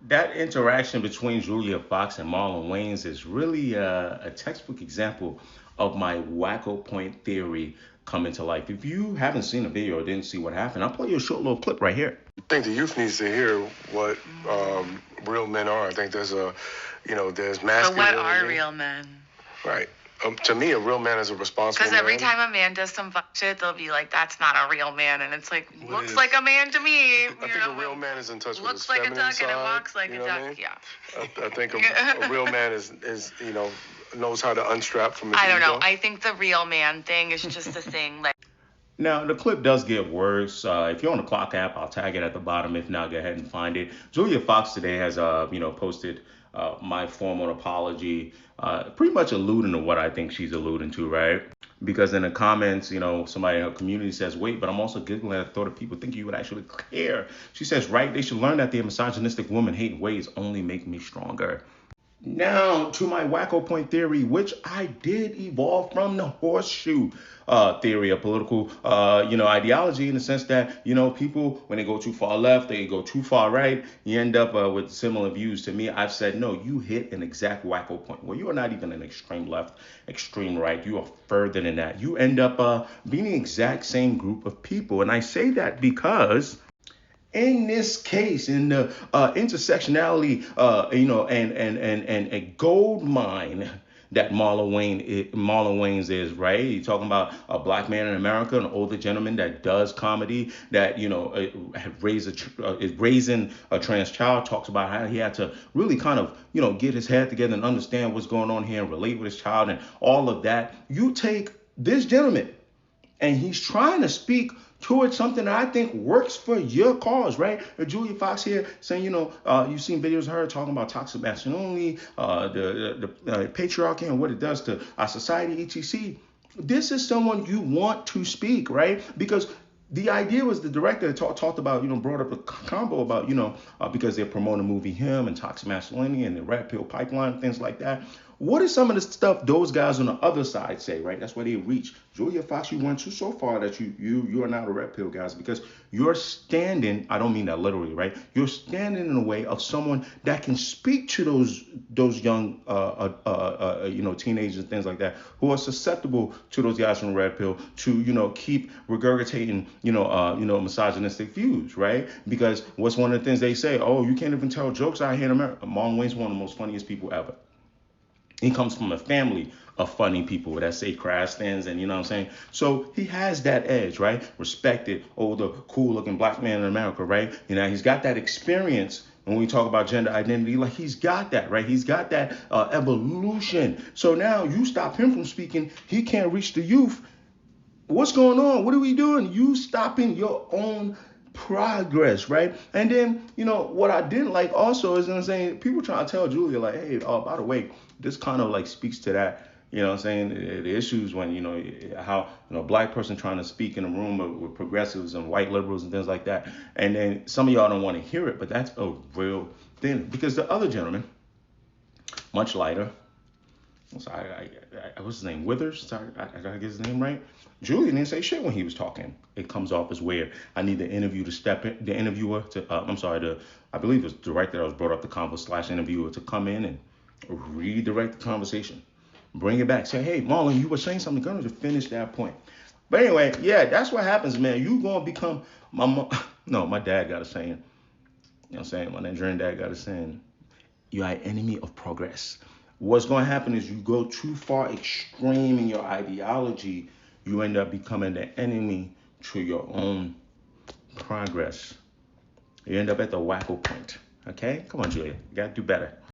That interaction between Julia Fox and Marlon Wayans is really a textbook example of my wacko point theory coming to life. If you haven't seen the video or didn't see what happened, I'll play you a short little clip right here. I think the youth needs to hear what real men are. I think there's masculinity. But what are real men? Right. To me, a real man is a responsible man. Because every time a man does some fuck shit, they'll be like, "That's not a real man," and it's like, looks like a man to me. I think a real man is in touch with his looks like a feminine duck side. and it walks like You a know what duck. I mean? Yeah. I think a real man is knows how to unstrap from his I don't know. ego. I think the real man thing is just a thing. Like, Now, the clip does get worse. If you're on the Clock app, I'll tag it at the bottom. If not, go ahead and find it. Julia Fox today has, posted my formal apology, pretty much alluding to what I think she's alluding to, right? Because in the comments, somebody in her community says, wait, but I'm also giggling at the thought of people thinking you would actually care. She says, right, they should learn that their misogynistic woman-hating ways only make me stronger. Now to my wacko point theory, which I did evolve from the horseshoe theory, a political ideology, in the sense that people, when they go too far left, they go too far right, you end up with similar views. To me, I've said no, you hit an exact wacko point where you are not even an extreme left, extreme right. You are further than that. You end up being the exact same group of people, and I say that because in this case, in the intersectionality, and a gold mine that Marlon Wayans is, right? You're talking about a black man in America, an older gentleman that does comedy, that is raising a trans child. Talks about how he had to really kind of get his head together and understand what's going on here and relate with his child and all of that. You take this gentleman and he's trying to speak towards something that I think works for your cause, right? Julia Fox here saying, you've seen videos of her talking about toxic masculinity, the patriarchy and what it does to our society, etc. This is someone you want to speak, right? Because the idea was the director talked about, brought up a combo about, because they're promoting the movie Him and toxic masculinity and the red pill pipeline, things like that. What is some of the stuff those guys on the other side say, right? That's where they reach. Julia Fox, you went so far that you are not a red pill, guys, because you're standing, I don't mean that literally, right? You're standing in the way of someone that can speak to those young teenagers and things like that, who are susceptible to those guys from the red pill, to keep regurgitating misogynistic views, right? Because what's one of the things they say? Oh, you can't even tell jokes out here in America. Marlon Wayne's one of the most funniest people ever. He comes from a family of funny people that say crash stands, and you know what I'm saying? So he has that edge, right? Respected, older, cool looking black man in America, right? He's got that experience. When we talk about gender identity, like he's got that, right? He's got that evolution. So now you stop him from speaking. He can't reach the youth. What's going on? What are we doing? You stopping your own progress, right? And then, what I didn't like also is, saying, people trying to tell Julia, like, hey, by the way, this kind of like speaks to that, the issues when, how, black person trying to speak in a room with progressives and white liberals and things like that. And then some of y'all don't want to hear it, but that's a real thing. Because the other gentleman, much lighter, sorry, what's his name? Withers? Sorry, I gotta get his name right. Julian didn't say shit when he was talking. It comes off as weird. I need the interviewer to step in, the interviewer to, I believe it was the director that was brought up the convo / interviewer to come in and redirect the conversation. Bring it back. Say, hey, Marlon, you were saying something. Gonna just finish that point. But anyway, yeah, that's what happens, man. You gonna become my mom. No, my dad got a saying. You know what I'm saying? My Nigerian dad got a saying. You are an enemy of progress. What's going to happen is you go too far extreme in your ideology, you end up becoming the enemy to your own progress. You end up at the wacko point. Okay? Come on, Julia. You got to do better.